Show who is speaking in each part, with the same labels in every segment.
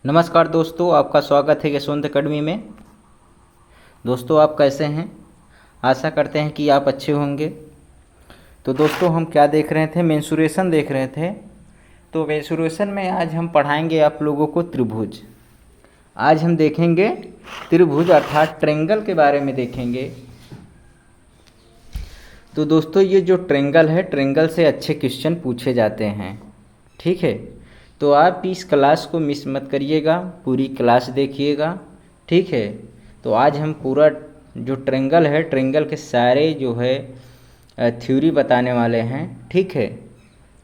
Speaker 1: नमस्कार दोस्तों, आपका स्वागत है यशवंत अकेडमी में। दोस्तों, आप कैसे हैं? आशा करते हैं कि आप अच्छे होंगे। तो दोस्तों, हम क्या देख रहे थे? मेंसुरेशन देख रहे थे। तो मेंसुरेशन में आज हम पढ़ाएंगे आप लोगों को त्रिभुज। आज हम देखेंगे त्रिभुज अर्थात ट्रेंगल के बारे में देखेंगे। तो दोस्तों, ये जो ट्रेंगल है, ट्रेंगल से अच्छे क्वेश्चन पूछे जाते हैं। ठीक है, तो आप इस क्लास को मिस मत करिएगा, पूरी क्लास देखिएगा। ठीक है, तो आज हम पूरा जो ट्रेंगल है, ट्रेंगल के सारे जो है थ्योरी बताने वाले हैं। ठीक है,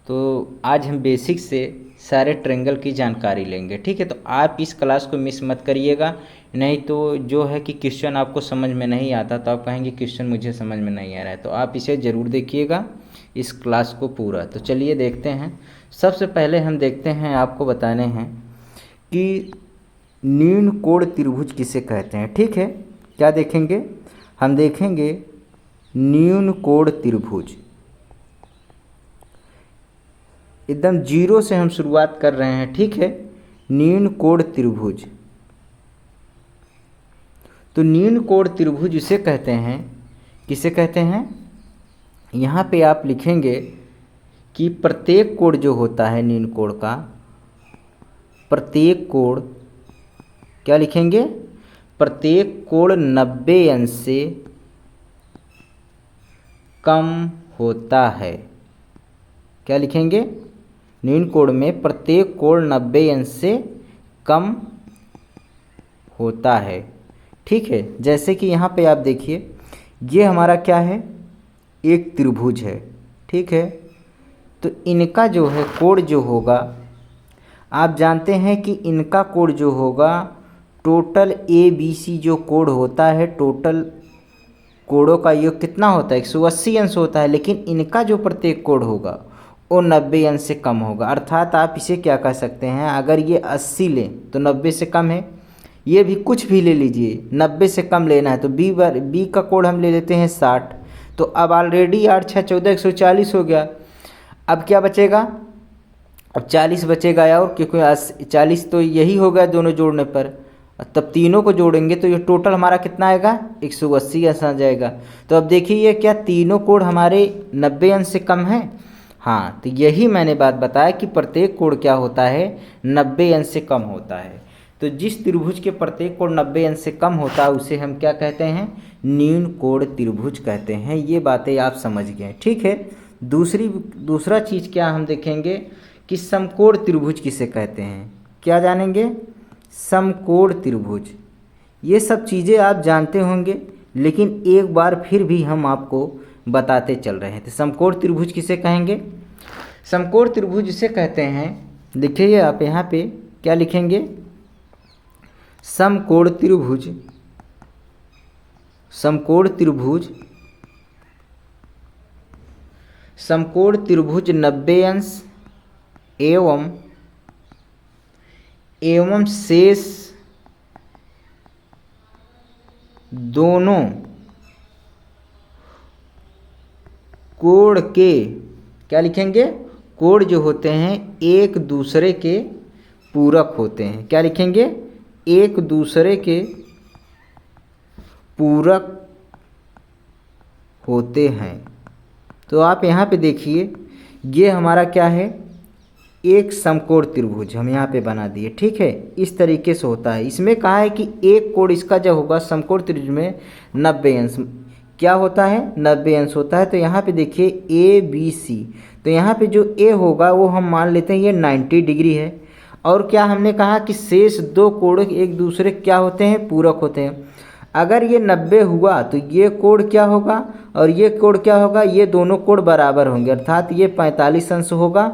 Speaker 1: तो आज हम बेसिक से सारे ट्रेंगल की जानकारी लेंगे। ठीक है, तो आप इस क्लास को मिस मत करिएगा, नहीं तो जो है कि क्वेश्चन आपको समझ में नहीं आता तो आप कहेंगे क्वेश्चन मुझे समझ में नहीं आ रहा है। तो आप इसे ज़रूर देखिएगा, इस क्लास को पूरा। तो चलिए देखते हैं। सबसे पहले हम देखते हैं, आपको बताने हैं कि न्यून कोण त्रिभुज किसे कहते हैं। ठीक है, क्या देखेंगे? हम देखेंगे न्यून कोण त्रिभुज। एकदम जीरो से हम शुरुआत कर रहे हैं। ठीक है, न्यून कोण त्रिभुज। तो न्यून कोण त्रिभुज इसे कहते हैं, किसे कहते हैं? यहाँ पे आप लिखेंगे कि प्रत्येक कोण जो होता है न्यून कोण का, प्रत्येक कोण क्या लिखेंगे? प्रत्येक कोण 90 अंश से कम होता है। क्या लिखेंगे? न्यून कोण में प्रत्येक कोण 90 अंश से कम होता है। ठीक है, जैसे कि यहाँ पे आप देखिए, ये हमारा क्या है? एक त्रिभुज है। ठीक है, तो इनका जो है कोण जो होगा, आप जानते हैं कि इनका कोण जो होगा, टोटल ABC जो कोण होता है, टोटल कोणों का योग कितना होता है? 180 अंश होता है। लेकिन इनका जो प्रत्येक कोण होगा वो 90 अंश से कम होगा। अर्थात आप इसे क्या कह सकते हैं? अगर ये 80 लें तो 90 से कम है। ये भी कुछ भी ले लीजिए, 90 से कम लेना है तो बी का कोण हम ले लेते हैं 60। तो अब ऑलरेडी 8 6 14 140 हो गया। अब क्या बचेगा? अब 40 बचेगा, और क्योंकि 40 तो यही होगा दोनों जोड़ने पर। तब तीनों को जोड़ेंगे तो ये टोटल हमारा कितना आएगा? 180 अंश आ जाएगा। तो अब देखिए, ये क्या तीनों कोण हमारे 90 अंश से कम है? हाँ, तो यही मैंने बात बताया कि प्रत्येक कोण क्या होता है? 90 अंश से कम होता है। तो जिस त्रिभुज के प्रत्येक कोण 90 अंश से कम होता है उसे हम क्या कहते हैं? न्यून कोण त्रिभुज कहते हैं। ये बातें आप समझ गए। ठीक है, दूसरा चीज़ क्या हम देखेंगे कि समकोण त्रिभुज किसे कहते हैं। क्या जानेंगे? समकोण त्रिभुज। ये सब चीज़ें आप जानते होंगे, लेकिन एक बार फिर भी हम आपको बताते चल रहे हैं। तो समकोण त्रिभुज किसे कहेंगे? समकोण त्रिभुज इसे कहते हैं, देखिए आप यहाँ पे क्या लिखेंगे? समकोण त्रिभुज। समकोण त्रिभुज, समकोण त्रिभुज 90 अंश एवं शेष दोनों कोण के क्या लिखेंगे? कोण जो होते हैं एक दूसरे के पूरक होते हैं। क्या लिखेंगे? एक दूसरे के पूरक होते हैं। तो आप यहाँ पे देखिए, ये हमारा क्या है? एक समकोण त्रिभुज हम यहाँ पे बना दिए। ठीक है, इस तरीके से होता है। इसमें कहा है कि एक कोण इसका जो होगा समकोण त्रिभुज में 90 अंश क्या होता है? 90 अंश होता है। तो यहाँ पे देखिए ABC, तो यहाँ पे जो A होगा वो हम मान लेते हैं ये 90 डिग्री है। और क्या हमने कहा कि शेष दो कोण एक दूसरे क्या होते हैं? पूरक होते हैं। अगर ये 90 हुआ तो ये कोण क्या होगा और ये कोण क्या होगा? ये दोनों कोण बराबर होंगे, अर्थात ये 45 अंश होगा,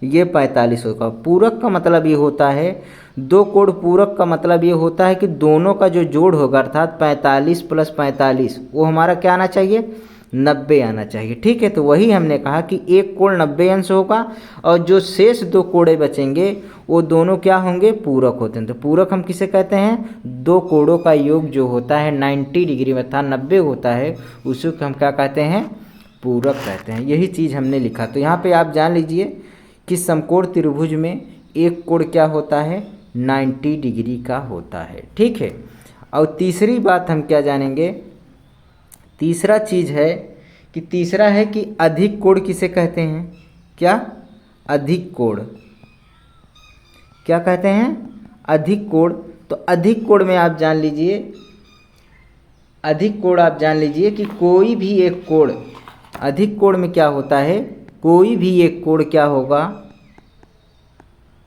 Speaker 1: ये 45 होगा। पूरक का मतलब ये होता है, दो कोण पूरक का मतलब ये होता है कि दोनों का जो जोड़ होगा, अर्थात 45 + 45, वो हमारा क्या आना चाहिए? 90 आना चाहिए। ठीक है, तो वही हमने कहा कि एक कोण 90 अंश होगा और जो शेष दो कोणे बचेंगे वो दोनों क्या होंगे? पूरक होते हैं। तो पूरक हम किसे कहते हैं? दो कोणों का योग जो होता है 90 डिग्री में था, 90 होता है, उसी को हम क्या कहते हैं? पूरक कहते हैं। यही चीज़ हमने लिखा। तो यहाँ पे आप जान लीजिए कि समकोण त्रिभुज में एक कोण क्या होता है? 90 डिग्री का होता है। ठीक है। और तीसरी बात हम क्या जानेंगे, तीसरा चीज़ है कि तीसरा है कि अधिक कोण किसे कहते हैं। क्या? अधिक कोण। क्या कहते हैं? अधिक कोण। तो अधिक कोण में आप जान लीजिए, अधिक कोण आप जान लीजिए कि कोई भी एक कोण, अधिक कोण में क्या होता है, कोई भी एक कोण क्या होगा,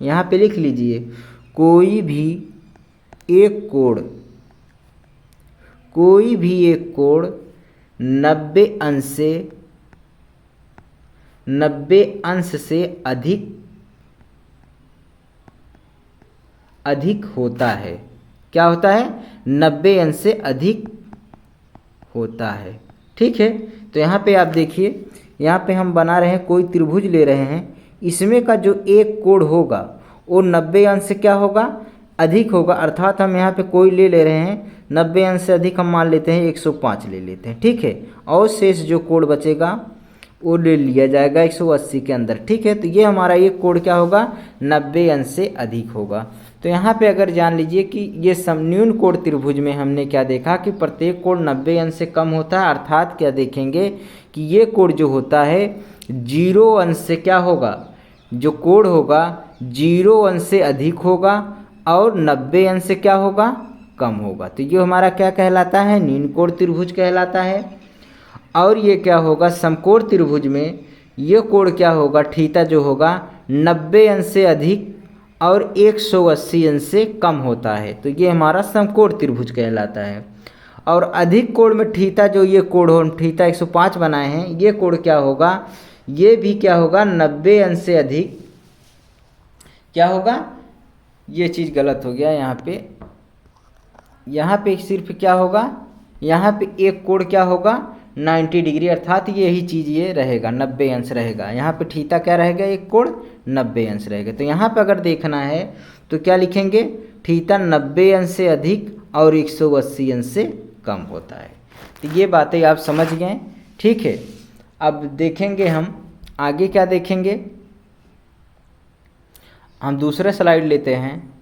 Speaker 1: यहाँ पे लिख लीजिए, कोई भी एक कोण, कोई भी एक कोण 90 अंश से अधिक होता है। क्या होता है? 90 अंश से अधिक होता है। ठीक है। तो यहाँ पे आप देखिए, यहाँ पे हम बना रहे हैं, कोई त्रिभुज ले रहे हैं, इसमें का जो एक कोण होगा वो 90 अंश से क्या होगा, अधिक होगा। अर्थात हम यहाँ पे कोई ले रहे हैं 90 अंश से अधिक, हम मान लेते हैं 105 ले लेते हैं। ठीक है। और शेष जो कोण बचेगा वो ले लिया जाएगा 180 के अंदर। ठीक है। तो ये हमारा ये कोण क्या होगा, 90 अंश से अधिक होगा। तो यहाँ पे अगर जान लीजिए कि ये समन्यून कोण त्रिभुज में हमने क्या देखा कि प्रत्येक कोण 90 अंश से कम होता है। अर्थात क्या देखेंगे कि ये कोण जो होता है 0 अंश से क्या होगा, जो कोण होगा 0 अंश से अधिक होगा और 90 अंश से क्या होगा, कम होगा। तो ये हमारा क्या कहलाता है, न्यून कोण त्रिभुज कहलाता है। और ये क्या होगा, समकोण त्रिभुज में ये कोण क्या होगा, थीटा जो होगा 90 अंश से अधिक और 180 अंश से कम होता है। तो ये हमारा समकोण त्रिभुज कहलाता है। और अधिक कोण में थीटा, जो ये कोण हो, थीटा 105 बनाए हैं, ये कोण क्या होगा, ये भी क्या होगा 90 अंश से अधिक क्या होगा, ये चीज़ गलत हो गया यहाँ पे सिर्फ क्या होगा, यहाँ पे एक कोण क्या होगा 90 डिग्री, अर्थात यही चीज़ ये रहेगा 90 अंश रहेगा। यहाँ पे थीटा क्या रहेगा, एक कोण 90 अंश रहेगा। तो यहाँ पे अगर देखना है तो क्या लिखेंगे, थीटा 90 अंश से अधिक और 180 अंश से कम होता है। तो ये बातें आप समझ गए। ठीक है। अब देखेंगे हम आगे क्या देखेंगे, हम दूसरा स्लाइड लेते हैं।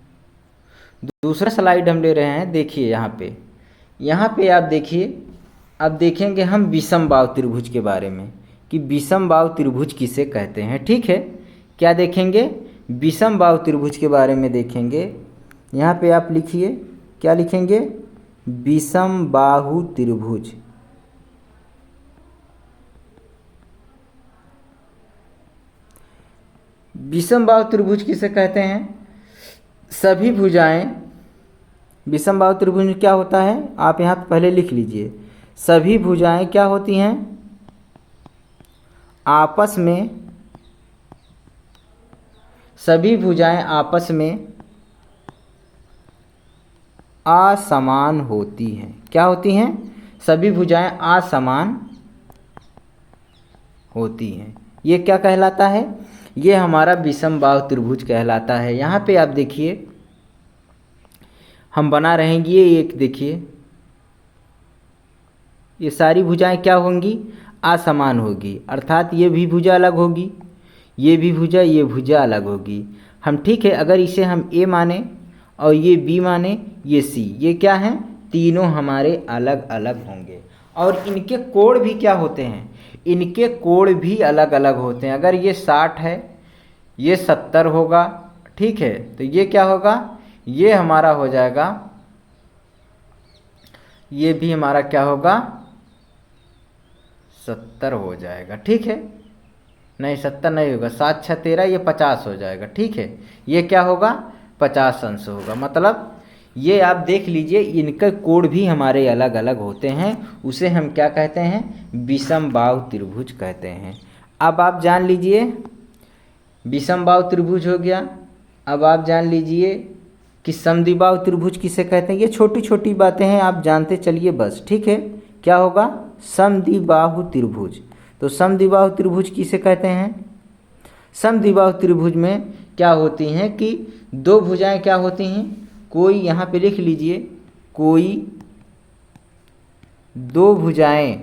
Speaker 1: दूसरा स्लाइड हम ले रहे हैं, देखिए यहाँ पे आप देखिए, अब देखेंगे हम विषम बाहु त्रिभुज के बारे में कि विषम बाहु त्रिभुज किसे कहते हैं। ठीक है। क्या देखेंगे, विषम बाहु त्रिभुज के बारे में देखेंगे। यहाँ पे आप लिखिए, क्या लिखेंगे, विषम बाहु त्रिभुज। विषम बाहु त्रिभुज किसे कहते हैं, सभी भुजाएं, विषम बाहु त्रिभुज में क्या होता है, आप यहाँ पे पहले लिख लीजिए, सभी भुजाएं क्या होती हैं, आपस में, सभी भुजाएं आपस में असमान होती हैं। क्या होती हैं, सभी भुजाएं असमान होती हैं। ये क्या कहलाता है, ये हमारा विषम बाहु त्रिभुज कहलाता है। यहाँ पे आप देखिए हम बना रहेंगे, ये एक देखिए, ये सारी भुजाएं क्या होंगी, असमान होगी। अर्थात ये भी भुजा अलग होगी, ये भी भुजा, ये भुजा अलग होगी। हम ठीक है, अगर इसे हम ए माने और ये बी माने, ये सी, ये क्या हैं, तीनों हमारे अलग अलग होंगे। और इनके कोण भी क्या होते हैं, इनके कोण भी अलग अलग होते हैं। अगर ये 60 है, ये 70 होगा। ठीक है। तो ये क्या होगा, ये हमारा हो जाएगा, ये भी हमारा क्या होगा 70 हो जाएगा। ठीक है, नहीं 70 नहीं होगा, 7 6 13, ये 50 हो जाएगा। ठीक है। ये क्या होगा 50 अंश होगा। मतलब ये आप देख लीजिए, इनके कोण भी हमारे अलग अलग होते हैं। उसे हम क्या कहते हैं, विषम बाहु त्रिभुज कहते हैं। अब आप जान लीजिए, विषम बाहु त्रिभुज हो गया। अब आप जान लीजिए कि समद्विबाहु त्रिभुज किसे कहते हैं। ये छोटी छोटी बातें हैं, आप जानते चलिए बस। ठीक है। क्या होगा, समद्विबाहु त्रिभुज। तो समद्विबाहु त्रिभुज किसे कहते हैं, समद्विबाहु त्रिभुज में क्या होती हैं कि दो भुजाएं क्या होती हैं, कोई यहाँ पे लिख लीजिए, कोई दो भुजाएं,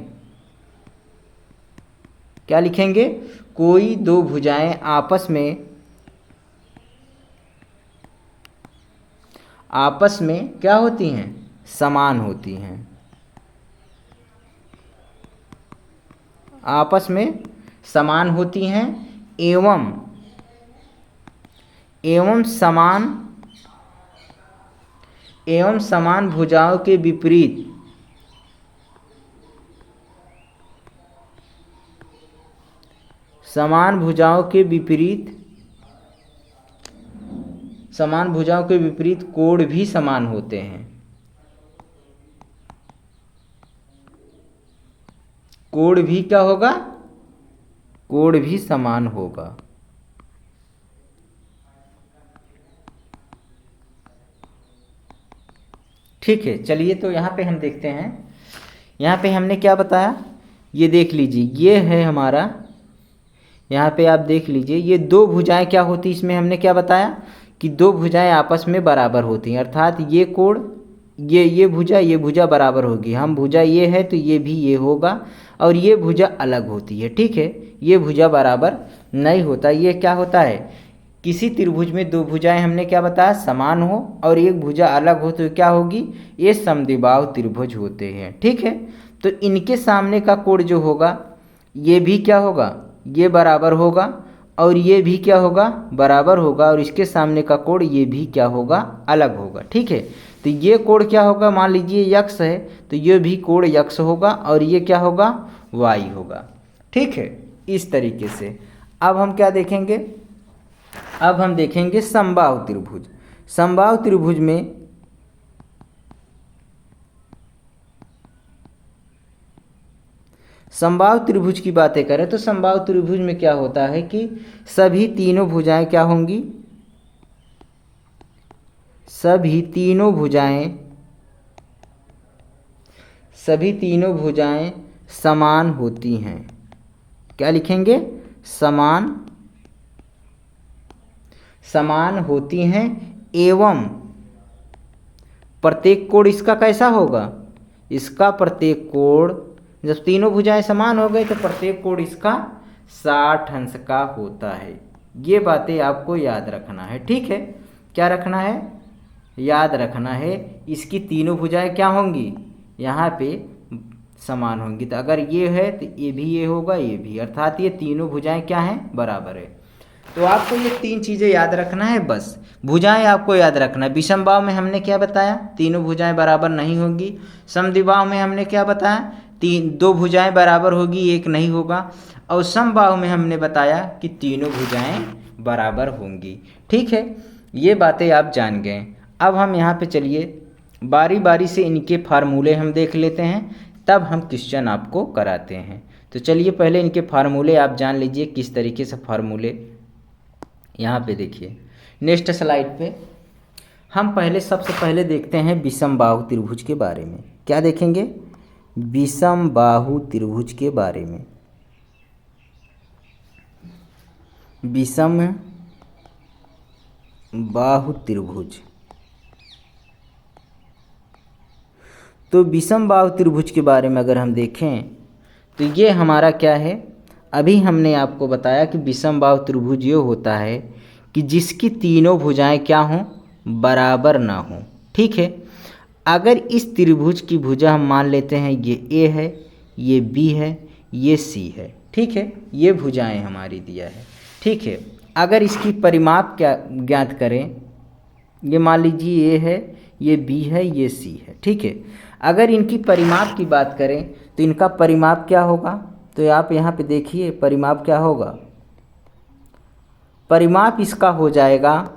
Speaker 1: क्या लिखेंगे, कोई दो भुजाएं आपस में आपस में क्या होती हैं, समान होती हैं। आपस में समान होती हैं एवं समान भुजाओं के विपरीत समान भुजाओं के विपरीत कोण भी समान होते हैं। कोण भी क्या होगा, कोण भी समान होगा। ठीक है, चलिए तो यहाँ पे हम देखते हैं। यहाँ पे हमने क्या बताया, ये देख लीजिए, ये है हमारा, यहाँ पे आप देख लीजिए, ये दो भुजाएं क्या होती, इसमें हमने क्या बताया कि दो भुजाएं आपस में बराबर होती हैं, अर्थात ये कोण, ये भुजा बराबर होगी। हम भुजा ये है तो ये भी ये होगा, और ये भुजा अलग होती है। ठीक है, ये भुजा बराबर नहीं होता। ये क्या होता है, किसी त्रिभुज में दो भुजाएं हमने क्या बताया, समान हो और एक भुजा अलग हो तो क्या होगी, ये समद्विबाहु त्रिभुज होते हैं। ठीक है, तो इनके सामने का कोण जो होगा ये भी क्या होगा, ये बराबर होगा, और ये भी क्या होगा, बराबर होगा, और इसके सामने का कोण ये भी क्या होगा, अलग होगा। ठीक है, तो ये कोण क्या होगा, मान लीजिए यक्स है तो ये भी कोण यक्स होगा, और ये क्या होगा, वाई होगा। ठीक है, इस तरीके से। अब हम क्या देखेंगे, अब हम देखेंगे समबाहु त्रिभुज। समबाहु त्रिभुज में समबाहु त्रिभुज की बातें करें तो समबाहु त्रिभुज में क्या होता है कि सभी तीनों भुजाएं क्या होंगी, सभी तीनों भुजाएं समान होती हैं। क्या लिखेंगे, समान होती हैं एवं प्रत्येक कोण इसका कैसा होगा, इसका प्रत्येक कोण, जब तीनों भुजाएं समान हो गई तो प्रत्येक कोण इसका 60 अंश का होता है। ये बातें आपको याद रखना है। ठीक है, क्या रखना है, याद रखना है। इसकी तीनों भुजाएं क्या होंगी, यहाँ पे समान होंगी। तो अगर ये है तो ये भी ये होगा, ये भी, अर्थात ये तीनों भुजाएं क्या हैं, बराबर है। तो आपको ये तीन चीज़ें याद रखना है बस। भुजाएं आपको याद रखना है। विषमबाहु में हमने क्या बताया, तीनों भुजाएं बराबर नहीं होंगी। समद्विबाहु में हमने क्या बताया, दो भुजाएं बराबर होगी, एक नहीं होगा। और समबाहु में हमने बताया कि तीनों भुजाएं बराबर होंगी। ठीक है, ये बातें आप जान गए। अब हम यहाँ पे चलिए बारी बारी से इनके फार्मूले हम देख लेते हैं, तब हम क्वेश्चन आपको कराते हैं। तो चलिए पहले इनके फार्मूले आप जान लीजिए किस तरीके से फार्मूले। यहाँ पे देखिए नेक्स्ट स्लाइड पे हम सबसे पहले देखते हैं विषमबाहु त्रिभुज के बारे में। क्या देखेंगे, विषमबाहु त्रिभुज के बारे में। विषमबाहु त्रिभुज, तो विषमबाहु त्रिभुज के बारे में अगर हम देखें तो ये हमारा क्या है, अभी हमने आपको बताया कि विषमबाहु त्रिभुज ये होता है कि जिसकी तीनों भुजाएं क्या हों, बराबर ना हों। ठीक है, अगर इस त्रिभुज की भुजा हम मान लेते हैं ये ए है, ये बी है, ये सी है। ठीक है, ये भुजाएं हमारी दिया है। ठीक है, अगर इसकी परिमाप क्या ज्ञात करें, ये मान लीजिए ए है, ये बी है, ये सी है। ठीक है, अगर इनकी परिमाप की बात करें तो इनका परिमाप क्या होगा, तो आप यहाँ पे देखिए परिमाप क्या होगा, परिमाप इसका हो जाएगा,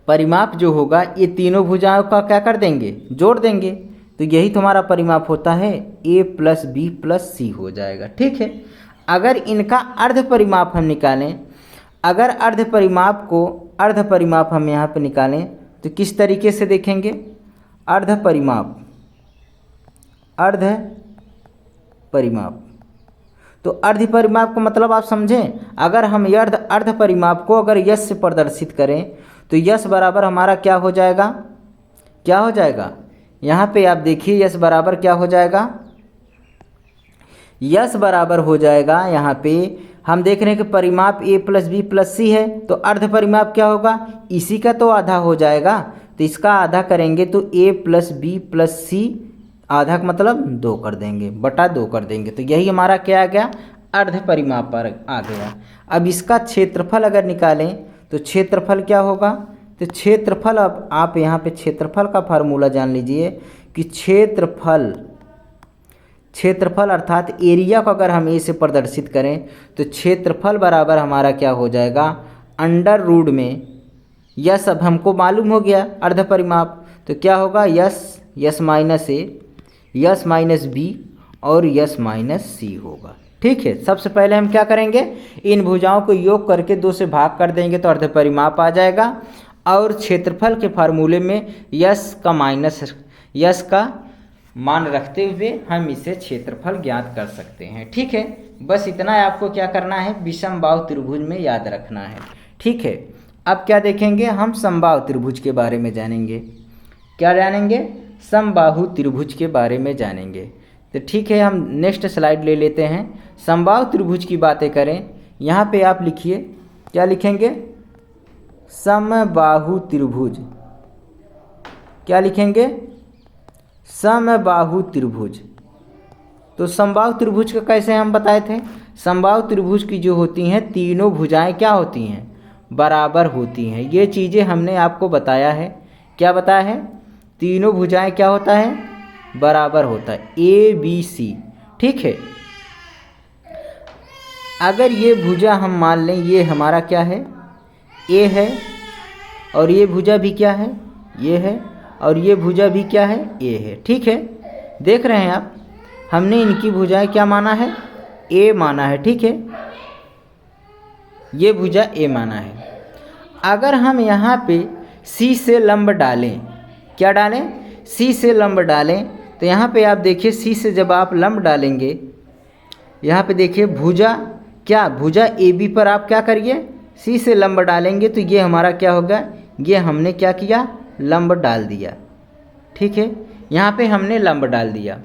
Speaker 1: परिमाप जो होगा ये तीनों भुजाओं का क्या कर देंगे, जोड़ देंगे। तो यही तुम्हारा परिमाप होता है, a + b + c हो जाएगा। ठीक है, अगर इनका अर्ध परिमाप हम निकालें, अगर अर्ध परिमाप हम यहाँ पे निकालें तो किस तरीके से देखेंगे, अर्ध परिमाप, तो अर्ध परिमाप का मतलब आप समझें। अगर हम ये अर्ध परिमाप को अगर यश से प्रदर्शित करें तो यश बराबर हमारा क्या हो जाएगा, क्या हो जाएगा, यहाँ पे आप देखिए यश बराबर क्या हो जाएगा, यश बराबर हो जाएगा, यहाँ पे हम देख रहे हैं कि परिमाप a + b + c है, तो अर्ध परिमाप क्या होगा, इसी का तो आधा हो जाएगा। तो इसका आधा करेंगे तो a प्लस बी प्लस सी, आधा का मतलब 2 कर देंगे, बटा 2 कर देंगे, तो यही हमारा क्या आ गया, अर्ध परिमाप पर आ गया। अब इसका क्षेत्रफल अगर निकालें तो क्षेत्रफल क्या होगा, तो क्षेत्रफल, अब आप यहाँ पे क्षेत्रफल का फार्मूला जान लीजिए कि क्षेत्रफल अर्थात एरिया को अगर हम ए से प्रदर्शित करें तो क्षेत्रफल बराबर हमारा क्या हो जाएगा, अंडर रूट में यस, अब हमको मालूम हो गया अर्ध परिमाप, तो क्या होगा, यस माइनस ए, यस माइनस बी और यस माइनस सी होगा। ठीक है, सबसे पहले हम क्या करेंगे, इन भुजाओं को योग करके 2 से भाग कर देंगे तो अर्ध परिमाप आ जाएगा, और क्षेत्रफल के फार्मूले में यस का मान रखते हुए हम इसे क्षेत्रफल ज्ञात कर सकते हैं। ठीक है, बस इतना आपको क्या करना है, विषमबाहु त्रिभुज में याद रखना है। ठीक है, अब क्या देखेंगे, हम समबाहु त्रिभुज के बारे में जानेंगे। क्या जानेंगे, समबाहु त्रिभुज के बारे में जानेंगे। तो ठीक है, हम नेक्स्ट स्लाइड ले लेते हैं। समबाहु त्रिभुज की बातें करें, यहाँ पे आप लिखिए, क्या लिखेंगे, समबाहु त्रिभुज। क्या लिखेंगे, समबाहु त्रिभुज। तो समबाहु त्रिभुज का कैसे हम बताए थे, समबाहु त्रिभुज की जो होती हैं तीनों भुजाएं क्या होती हैं, बराबर होती हैं। ये चीज़ें हमने आपको बताया है, क्या बताया है, तीनों भुजाएं क्या होता है, बराबर होता है, ए बी सी। ठीक है, अगर ये भुजा हम मान लें ये हमारा क्या है, ए है, और ये भुजा भी क्या है, ये है, और ये भुजा भी क्या है, ए है। ठीक है, देख रहे हैं आप, हमने इनकी भुजाएं क्या माना है, ए माना है। ठीक है, ये भुजा ए माना है। अगर हम यहाँ पे सी से लंब डालें, क्या डालें, सी से लंब डालें, तो यहाँ पे आप देखिए सी से जब आप लंब डालेंगे, यहाँ पे देखिए भुजा क्या, भुजा ए बी पर आप क्या करिए, सी से लंब डालेंगे तो ये हमारा क्या होगा, ये हमने क्या किया, लंब डाल दिया। ठीक है, यहाँ पे हमने लंब डाल दिया।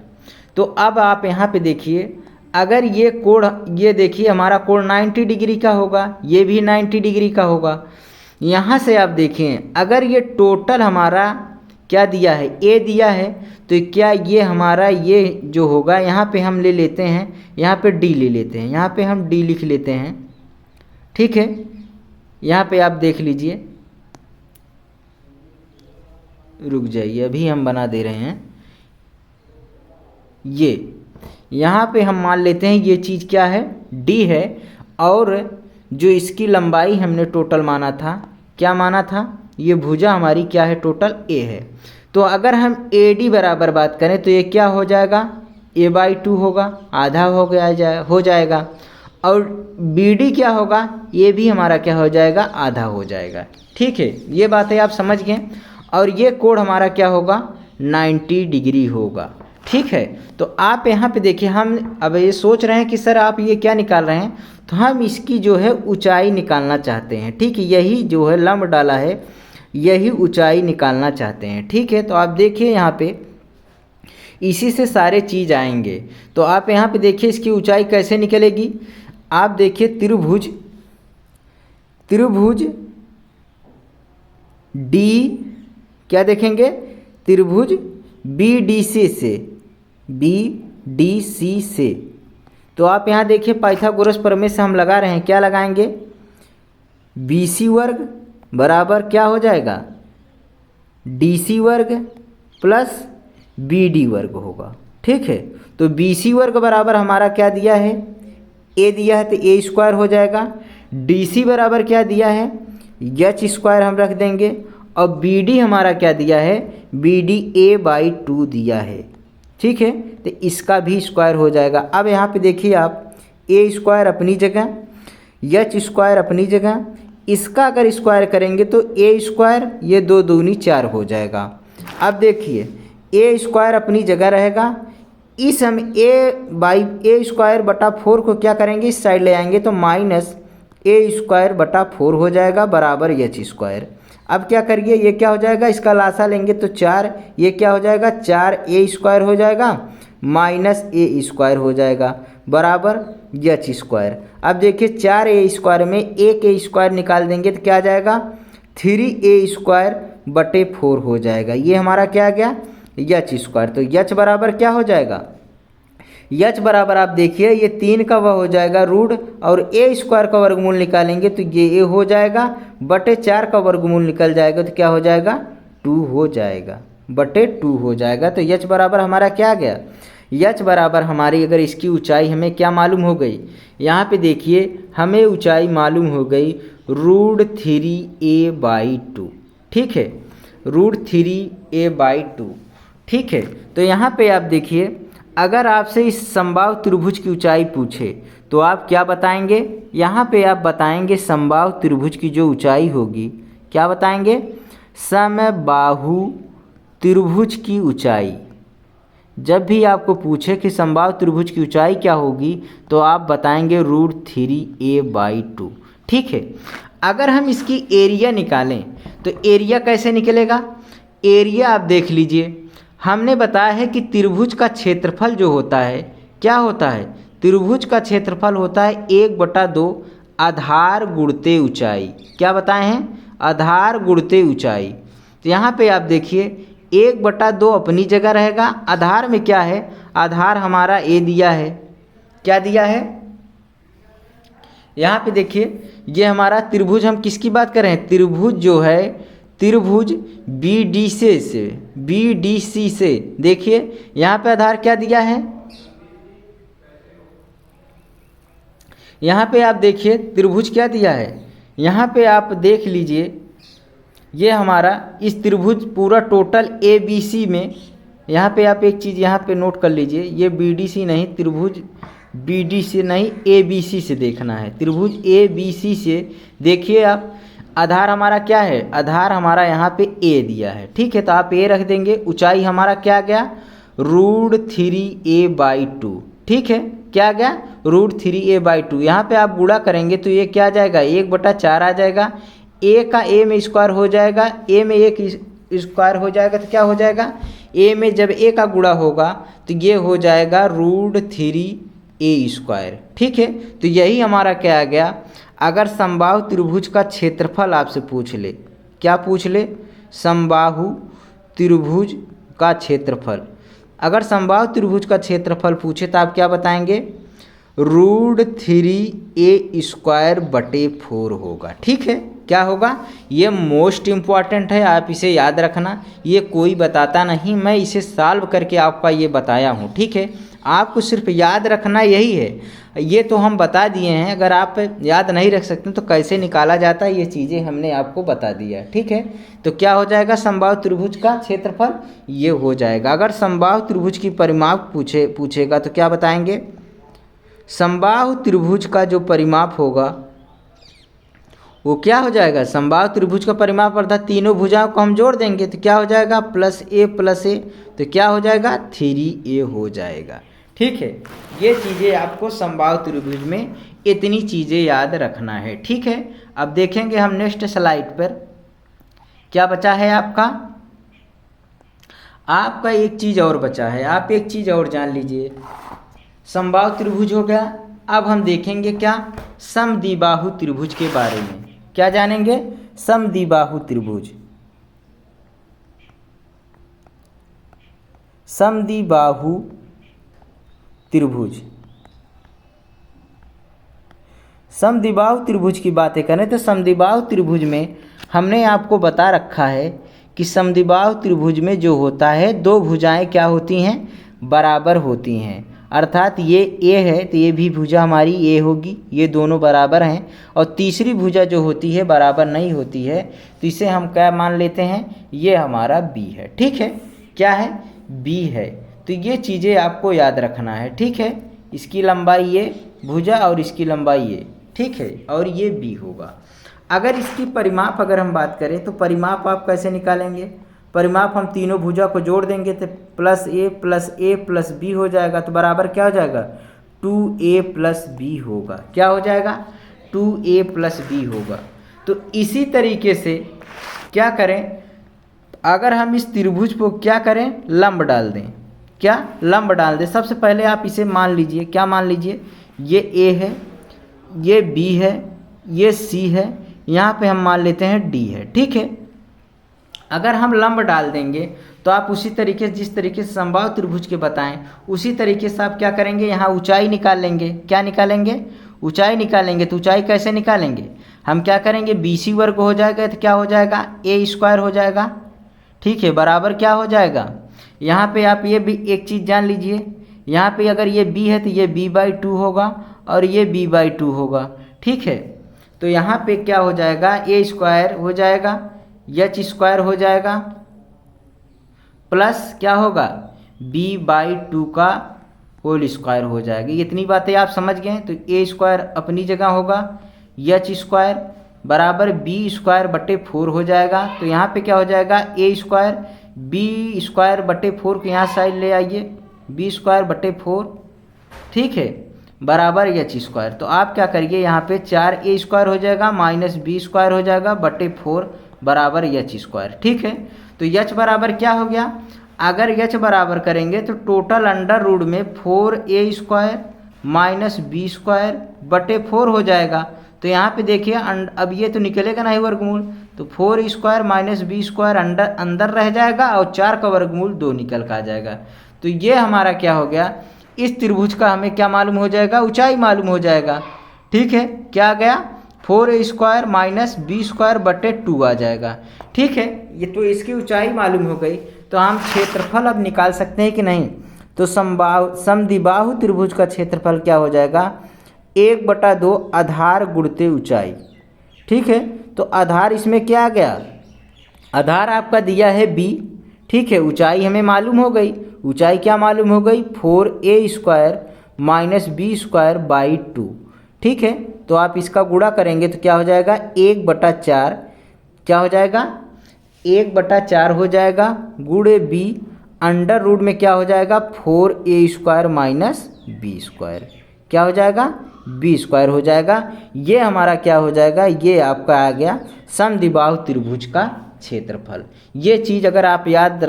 Speaker 1: तो अब आप यहाँ पे देखिए, अगर ये कोण, ये देखिए हमारा कोण 90 डिग्री का होगा, ये भी 90 डिग्री का होगा। यहाँ से आप देखें, अगर ये टोटल हमारा क्या दिया है, ए दिया है, तो क्या ये हमारा ये जो होगा, यहाँ पे हम ले लेते हैं, यहाँ पे डी ले लेते हैं, यहाँ पे हम डी लिख लेते हैं। ठीक है, यहाँ पे आप देख लीजिए, रुक जाइए अभी हम बना दे रहे हैं। ये यहाँ पे हम मान लेते हैं ये चीज़ क्या है, डी है, और जो इसकी लंबाई हमने टोटल माना था, क्या माना था, ये भुजा हमारी क्या है, टोटल ए है। तो अगर हम ए डी बराबर बात करें तो ये क्या हो जाएगा, a/2 होगा, आधा हो जाएगा, और बी डी क्या होगा, ये भी हमारा क्या हो जाएगा, आधा हो जाएगा। ठीक है, ये बातें आप समझ गए, और ये कोण हमारा क्या होगा, 90 डिग्री होगा। ठीक है, तो आप यहाँ पे देखिए, हम अब ये सोच रहे हैं कि सर आप ये क्या निकाल रहे हैं, तो हम इसकी जो है ऊंचाई निकालना चाहते हैं। ठीक है, यही जो है लंब डाला है, यही ऊंचाई निकालना चाहते हैं। ठीक है, तो आप देखिए यहाँ पे इसी से सारे चीज़ आएंगे। तो आप यहाँ पे देखिए इसकी ऊंचाई कैसे निकलेगी, आप देखिए त्रिभुज डी, क्या देखेंगे, त्रिभुज बी डी सी से, तो आप यहाँ देखिए पाइथागोरस प्रमेय से हम लगा रहे हैं, क्या लगाएंगे, बी सी वर्ग बराबर क्या हो जाएगा, डी सी वर्ग प्लस बी डी वर्ग होगा। ठीक है, तो बी सी वर्ग बराबर हमारा क्या दिया है, ए दिया है, तो ए स्क्वायर हो जाएगा। डी सी बराबर क्या दिया है, एच स्क्वायर हम रख देंगे, और बी डी हमारा क्या दिया है, बी डी a/2 दिया है। ठीक है, तो इसका भी स्क्वायर हो जाएगा। अब यहाँ पे देखिए आप, ए स्क्वायर अपनी जगह, एच स्क्वायर अपनी जगह, इसका अगर स्क्वायर करेंगे तो ए स्क्वायर, ये 2 दूनी 4 हो जाएगा। अब देखिए ए स्क्वायर अपनी जगह रहेगा, इस हम a स्क्वायर बटा 4 को क्या करेंगे, इस साइड ले आएंगे तो माइनस ए स्क्वायर बटा 4 हो जाएगा बराबर एच स्क्वायर। अब क्या करिए, ये क्या हो जाएगा, इसका लासा लेंगे तो 4, ये क्या हो जाएगा, 4a स्क्वायर हो जाएगा माइनस ए स्क्वायर हो जाएगा बराबर एच स्क्वायर। अब देखिए 4a स्क्वायर में एक a स्क्वायर निकाल देंगे तो क्या आ जाएगा, 3a स्क्वायर बटे 4 हो जाएगा। ये हमारा क्या आ गया, एच स्क्वायर। तो एच बराबर क्या हो जाएगा, एच बराबर आप देखिए ये 3 का वह हो जाएगा रूट, और ए स्क्वायर का वर्गमूल निकालेंगे तो ये ए हो जाएगा, बटे 4 का वर्गमूल निकल जाएगा तो क्या हो जाएगा, 2 हो जाएगा, बटे 2 हो जाएगा। तो एच बराबर हमारा क्या आ गया, एच बराबर हमारी अगर इसकी ऊंचाई हमें क्या मालूम हो गई, यहाँ पे देखिए हमें ऊंचाई मालूम हो गई √3a/2, ठीक है, √3a/2, ठीक है। तो यहाँ पे आप देखिए अगर आपसे इस समबाहु त्रिभुज की ऊंचाई पूछे तो आप क्या बताएंगे, यहाँ पे आप बताएंगे समबाहु त्रिभुज की जो ऊंचाई होगी, क्या बताएंगे, समबाहु त्रिभुज की ऊंचाई। जब भी आपको पूछे कि समबाहु त्रिभुज की ऊंचाई क्या होगी तो आप बताएंगे √3a/2, ठीक है। अगर हम इसकी एरिया निकालें तो एरिया कैसे निकलेगा, एरिया आप देख लीजिए, हमने बताया है कि त्रिभुज का क्षेत्रफल जो होता है क्या होता है, त्रिभुज का क्षेत्रफल होता है 1/2 आधार गुणते ऊंचाई। क्या बताए हैं, आधार गुणते ऊंचाई। तो यहाँ पे आप देखिए 1/2 अपनी जगह रहेगा, आधार में क्या है, आधार हमारा ए दिया है, क्या दिया है, यहाँ पे देखिए ये हमारा त्रिभुज, हम किसकी बात कर रहे हैं, त्रिभुज जो है, त्रिभुज BDC से देखिए यहाँ पे आधार क्या दिया है, यहाँ पे आप देखिए त्रिभुज क्या दिया है, यहाँ पे आप देख लीजिए ये हमारा इस त्रिभुज पूरा टोटल ABC में, यहाँ पे आप एक चीज़ यहाँ पे नोट कर लीजिए, ये BDC नहीं, त्रिभुज BDC नहीं, ABC से देखना है, त्रिभुज ABC से देखिए आप, आधार हमारा क्या है, आधार हमारा यहाँ पे A दिया है, ठीक है। तो आप A रख देंगे, ऊंचाई हमारा क्या आ गया, √3a/2, ठीक है, क्या आ गया, √3a/2। यहाँ पे आप गुणा करेंगे तो ये क्या आ जाएगा, 1/4 आ जाएगा, A का A में स्क्वायर हो जाएगा, A में 1 स्क्वायर हो जाएगा तो क्या हो जाएगा, A में जब A का गुणा होगा तो ये हो जाएगा √3a², ठीक है। तो यही हमारा क्या आ गया, अगर समबाहु त्रिभुज का क्षेत्रफल आपसे पूछ ले, क्या पूछ ले, समबाहु त्रिभुज का क्षेत्रफल, अगर समबाहु त्रिभुज का क्षेत्रफल पूछे तो आप क्या बताएंगे, √3a² होगा, ठीक है, क्या होगा, ये मोस्ट इम्पॉर्टेंट है, आप इसे याद रखना, ये कोई बताता नहीं, मैं इसे सॉल्व करके आपका ये बताया हूँ, ठीक है, आपको सिर्फ याद रखना यही है, ये तो हम बता दिए हैं, अगर आप याद नहीं रख सकते तो कैसे निकाला जाता है ये चीज़ें हमने आपको बता दिया है, ठीक है। तो क्या हो जाएगा, समबाहु त्रिभुज का क्षेत्रफल ये हो जाएगा। अगर समबाहु त्रिभुज की परिमाप पूछेगा तो क्या बताएंगे, समबाहु त्रिभुज का जो परिमाप होगा वो क्या हो जाएगा, समबाहु त्रिभुज का परिमाप अर्थात तीनों भुजाओं को हम जोड़ देंगे तो क्या हो जाएगा, +a तो क्या हो जाएगा, 3a हो जाएगा, ठीक है। ये चीज़ें आपको समबाहु त्रिभुज में इतनी चीज़ें याद रखना है, ठीक है। अब देखेंगे हम नेक्स्ट स्लाइड पर क्या बचा है आपका एक चीज़ और बचा है, आप एक चीज़ और जान लीजिए, समबाहु त्रिभुज हो गया, अब हम देखेंगे क्या, समद्विबाहु त्रिभुज के बारे में, क्या जानेंगे, समद्विबाहु त्रिभुज, समद्विबाहु त्रिभुज, समद्विबाहु त्रिभुज की बातें करें तो समद्विबाहु त्रिभुज में हमने आपको बता रखा है कि समद्विबाहु त्रिभुज में जो होता है दो भुजाएं क्या होती हैं, बराबर होती हैं, अर्थात ये ए है तो ये भी भुजा हमारी ए होगी, ये दोनों बराबर हैं, और तीसरी भुजा जो होती है बराबर नहीं होती है तो इसे हम क्या मान लेते हैं, ये हमारा बी है, ठीक है, क्या है, बी है। तो ये चीज़ें आपको याद रखना है, ठीक है, इसकी लंबाई ये भुजा और इसकी लंबाई ये, ठीक है, और ये बी होगा। अगर इसकी परिमाप अगर हम बात करें तो परिमाप आप कैसे निकालेंगे, परिमाप हम तीनों भुजा को जोड़ देंगे तो +a+a+b हो जाएगा, तो बराबर क्या हो जाएगा, 2a+b होगा, क्या हो जाएगा, 2a+b होगा। तो इसी तरीके से क्या करें, अगर हम इस त्रिभुज को क्या करें, लंब डाल दें, क्या लंब डाल दें। सबसे पहले आप इसे मान लीजिए, क्या मान लीजिए, ये a है, ये b है, ये c है, यहाँ पे हम मान लेते हैं d है, ठीक है। अगर हम लंब डाल देंगे तो आप उसी तरीके से, जिस तरीके से समबाहु त्रिभुज के बताएं उसी तरीके से आप क्या करेंगे, यहाँ ऊंचाई निकाल लेंगे। क्या निकालेंगे? ऊंचाई निकालेंगे। तो ऊंचाई कैसे निकालेंगे? हम क्या करेंगे, BC वर्ग हो जाएगा तो क्या हो जाएगा, A² हो जाएगा। ठीक है, बराबर क्या हो जाएगा, यहाँ पे आप ये भी एक चीज़ जान लीजिए, यहाँ पे अगर ये B है तो ये B/2 होगा और ये B/2 होगा। ठीक है, तो यहाँ पे क्या हो जाएगा, A² हो जाएगा, H² हो जाएगा, प्लस क्या होगा, B/2 का होल स्क्वायर हो जाएगा। इतनी बातें आप समझ गए। तो A² अपनी जगह होगा, H² बराबर B²/4 हो जाएगा। तो यहाँ पे क्या हो जाएगा, A² B²/4 को यहाँ साइड ले आइए, B²/4, ठीक है, बराबर H²। तो आप क्या करिए, यहाँ पे 4A² हो जाएगा माइनस B² हो जाएगा बटे 4 बराबर H²। ठीक है, तो H बराबर क्या हो गया, अगर H बराबर करेंगे तो टोटल अंडर रूट में 4A² माइनस B² बटे 4 हो जाएगा। तो यहाँ पे देखिए अब ये तो निकलेगा नहीं वर्गमूल, तो 4A² माइनस B² अंदर रह जाएगा और 4 का वर्गमूल 2 निकल का आ जाएगा। तो ये हमारा क्या हो गया, इस त्रिभुज का हमें क्या मालूम हो जाएगा, ऊंचाई मालूम हो जाएगा। ठीक है, क्या आ गया, 4A² माइनस B² बटे 2 आ जाएगा। ठीक है, ये तो इसकी ऊंचाई मालूम हो गई। तो हम क्षेत्रफल अब निकाल सकते हैं कि नहीं। तो समद्विबाहु त्रिभुज का क्षेत्रफल क्या हो जाएगा, 1/2 आधार गुणते ऊंचाई। ठीक है, तो आधार इसमें क्या आ गया, आधार आपका दिया है B। ठीक है, ऊंचाई हमें मालूम हो गई, ऊंचाई क्या मालूम हो गई, 4A² माइनस B²/2। ठीक है, तो आप इसका गुणा करेंगे तो क्या हो जाएगा, 1/4 क्या हो जाएगा, 1/4 हो जाएगा गुणे B अंडर रूट में क्या हो जाएगा, 4A² माइनस B², क्या हो जाएगा, B² हो जाएगा। ये हमारा क्या हो जाएगा, ये आपका आ गया समद्विबाहु त्रिभुज का क्षेत्रफल। ये चीज़ अगर आप याद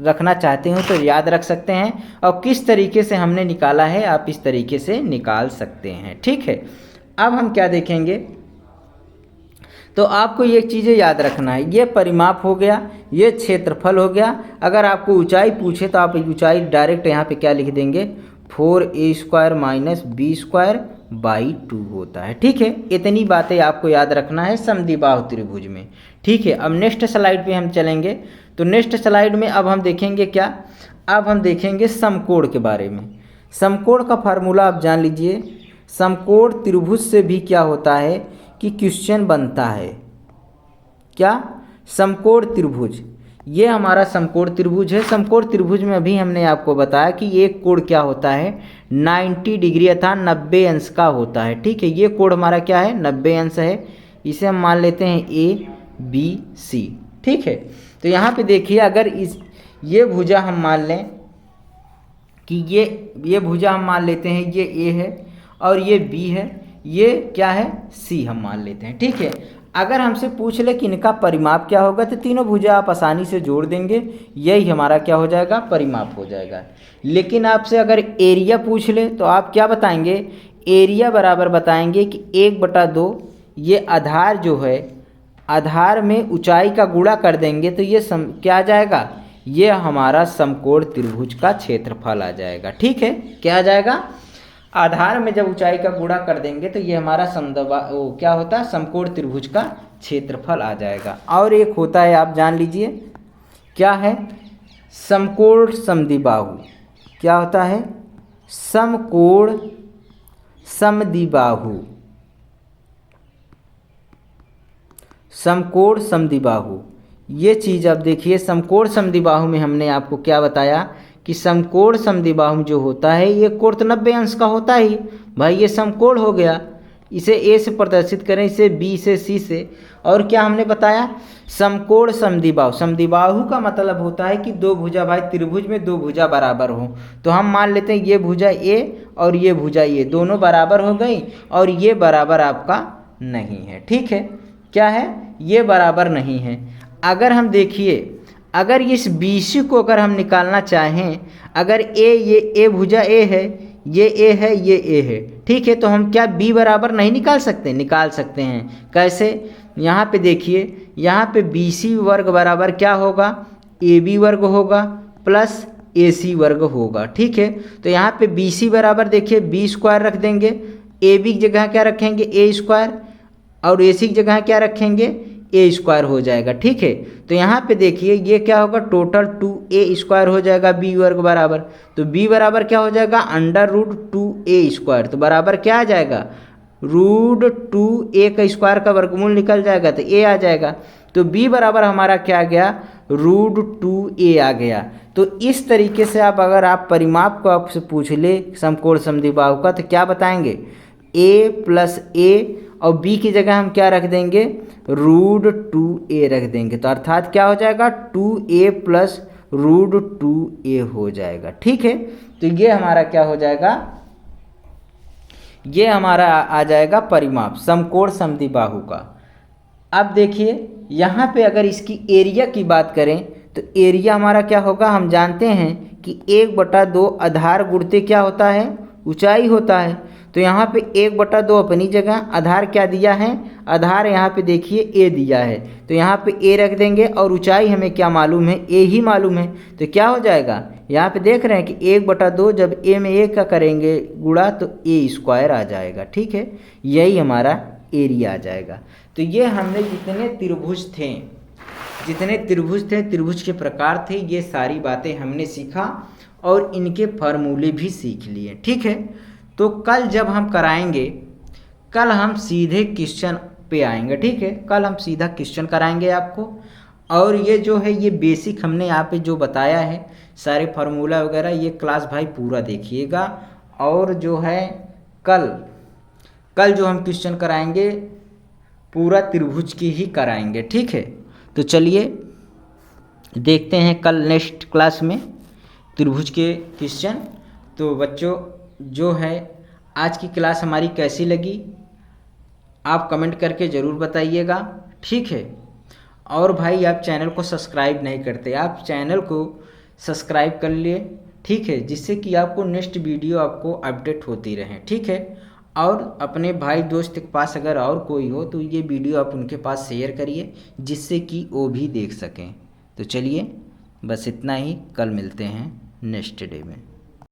Speaker 1: रखना चाहते हो तो याद रख सकते हैं, और किस तरीके से हमने निकाला है आप इस तरीके से निकाल सकते हैं। ठीक है, अब हम क्या देखेंगे, तो आपको ये चीज़ें याद रखना है, ये परिमाप हो गया, ये क्षेत्रफल हो गया। अगर आपको ऊंचाई पूछे तो आप ऊंचाई डायरेक्ट यहाँ पे क्या लिख देंगे, 4A² माइनस B²/2 होता है। ठीक है, इतनी बातें आपको याद रखना है समद्विबाहु त्रिभुज में। ठीक है, अब नेक्स्ट स्लाइड पे हम चलेंगे। तो नेक्स्ट स्लाइड में अब हम देखेंगे क्या, अब हम देखेंगे समकोण के बारे में। समकोण का फार्मूला आप जान लीजिए, समकोण त्रिभुज से भी क्या होता है कि क्वेश्चन बनता है, क्या, समकोण त्रिभुज। ये हमारा समकोण त्रिभुज है। समकोण त्रिभुज में अभी हमने आपको बताया कि एक कोण क्या होता है, 90 डिग्री अर्थात 90 अंश का होता है। ठीक है, ये कोण हमारा क्या है, 90 अंश है। इसे हम मान लेते हैं ABC। ठीक है, तो यहाँ पे देखिए, अगर ये भुजा हम मान लें कि ये भुजा हम मान लेते हैं ये A है और ये B है, ये क्या है C हम मान लेते हैं। ठीक है, अगर हमसे पूछ ले कि इनका परिमाप क्या होगा तो तीनों भुजा आप आसानी से जोड़ देंगे, यही हमारा क्या हो जाएगा, परिमाप हो जाएगा। लेकिन आपसे अगर एरिया पूछ ले तो आप क्या बताएंगे, एरिया बराबर बताएंगे कि 1/2 ये आधार जो है, आधार में ऊंचाई का गुणा कर देंगे तो ये क्या आ जाएगा, ये हमारा समकोण त्रिभुज का क्षेत्रफल आ जाएगा। ठीक है, क्या आ जाएगा, आधार में जब ऊंचाई का गुणा कर देंगे तो ये हमारा क्या होता है, समकोण त्रिभुज का क्षेत्रफल आ जाएगा। और एक होता है, आप जान लीजिए क्या है, समकोण समद्विबाहु। क्या होता है, समकोण समद्विबाहु, समकोण समद्विबाहु। ये चीज़ अब देखिए, समकोण समद्विबाहु में हमने आपको क्या बताया कि समकोण समद्विबाहु जो होता है ये कोण तो 90 अंश का होता ही भाई, ये समकोण हो गया। इसे A से प्रदर्शित करें, इसे B से, C से। और क्या हमने बताया, समकोण समद्विबाहु। समद्विबाहु का मतलब होता है कि दो भुजा, भाई त्रिभुज में दो भुजा बराबर हो। तो हम मान लेते हैं ये भुजा A और ये भुजा A दोनों बराबर हो गई और ये बराबर आपका नहीं है। ठीक है, क्या है, ये बराबर नहीं है। अगर हम देखिए, अगर इस BC को अगर हम निकालना चाहें, अगर ये A भुजा A है, ये A है, ये A है, ठीक है, तो हम क्या B बराबर नहीं निकाल सकते, निकाल सकते हैं। कैसे, यहाँ पे देखिए, यहाँ पे BC वर्ग बराबर क्या होगा, AB वर्ग होगा प्लस AC वर्ग होगा। ठीक है, तो यहाँ पे BC बराबर देखिए B स्क्वायर रख देंगे, AB की जगह क्या रखेंगे A स्क्वायर, और AC की जगह क्या रखेंगे A स्क्वायर हो जाएगा। ठीक है, तो यहाँ पे देखिए ये क्या होगा, टोटल 2A स्क्वायर हो जाएगा B वर्ग बराबर, तो B बराबर क्या हो जाएगा, √2A स्क्वायर, तो बराबर क्या आ जाएगा, √2A का स्क्वायर का वर्गमूल निकल जाएगा तो A आ जाएगा। तो B बराबर हमारा क्या आ गया, √2A आ गया। तो इस तरीके से अगर आप परिमाप को आपसे पूछ ले समकोण समद्विबाहु का, तो क्या बताएंगे, A प्लस A और B की जगह हम क्या रख देंगे, √2A रख देंगे, तो अर्थात क्या हो जाएगा, 2A प्लस √2A हो जाएगा। ठीक है, तो ये हमारा क्या हो जाएगा, ये हमारा आ जाएगा परिमाप समकोण समद्विबाहु का। अब देखिए यहाँ पे अगर इसकी एरिया की बात करें तो एरिया हमारा क्या होगा, हम जानते हैं कि 1/2 आधार गुणते क्या होता है, ऊंचाई होता है। तो यहाँ पे 1/2 अपनी जगह, आधार क्या दिया है, आधार यहाँ पे देखिए A दिया है, तो यहाँ पे A रख देंगे और ऊंचाई हमें क्या मालूम है, A ही मालूम है। तो क्या हो जाएगा, यहाँ पे देख रहे हैं कि 1/2 जब A में 1 का करेंगे गुणा तो A स्क्वायर आ जाएगा। ठीक है, यही हमारा एरिया आ जाएगा। तो ये हमने जितने त्रिभुज थे, त्रिभुज के प्रकार थे, ये सारी बातें हमने सीखा और इनके फार्मूले भी सीख लिए। ठीक है, तो कल जब हम कराएंगे, कल हम सीधे क्वेश्चन पे आएंगे। ठीक है, कल हम सीधा क्वेश्चन कराएंगे आपको, और ये जो है ये बेसिक हमने यहाँ पे जो बताया है सारे फार्मूला वगैरह, ये क्लास भाई पूरा देखिएगा। और जो है कल जो हम क्वेश्चन कराएंगे पूरा त्रिभुज की ही कराएंगे। ठीक है, तो चलिए देखते हैं कल नेक्स्ट क्लास में त्रिभुज के क्वेश्चन। तो बच्चों जो है आज की क्लास हमारी कैसी लगी आप कमेंट करके ज़रूर बताइएगा। ठीक है, और भाई आप चैनल को सब्सक्राइब नहीं करते, आप चैनल को सब्सक्राइब कर लिए। ठीक है, जिससे कि आपको नेक्स्ट वीडियो आपको अपडेट होती रहे। ठीक है, और अपने भाई दोस्त के पास अगर और कोई हो तो ये वीडियो आप उनके पास शेयर करिए, जिससे कि वो भी देख सकें। तो चलिए बस इतना ही, कल मिलते हैं नेक्स्ट डे में।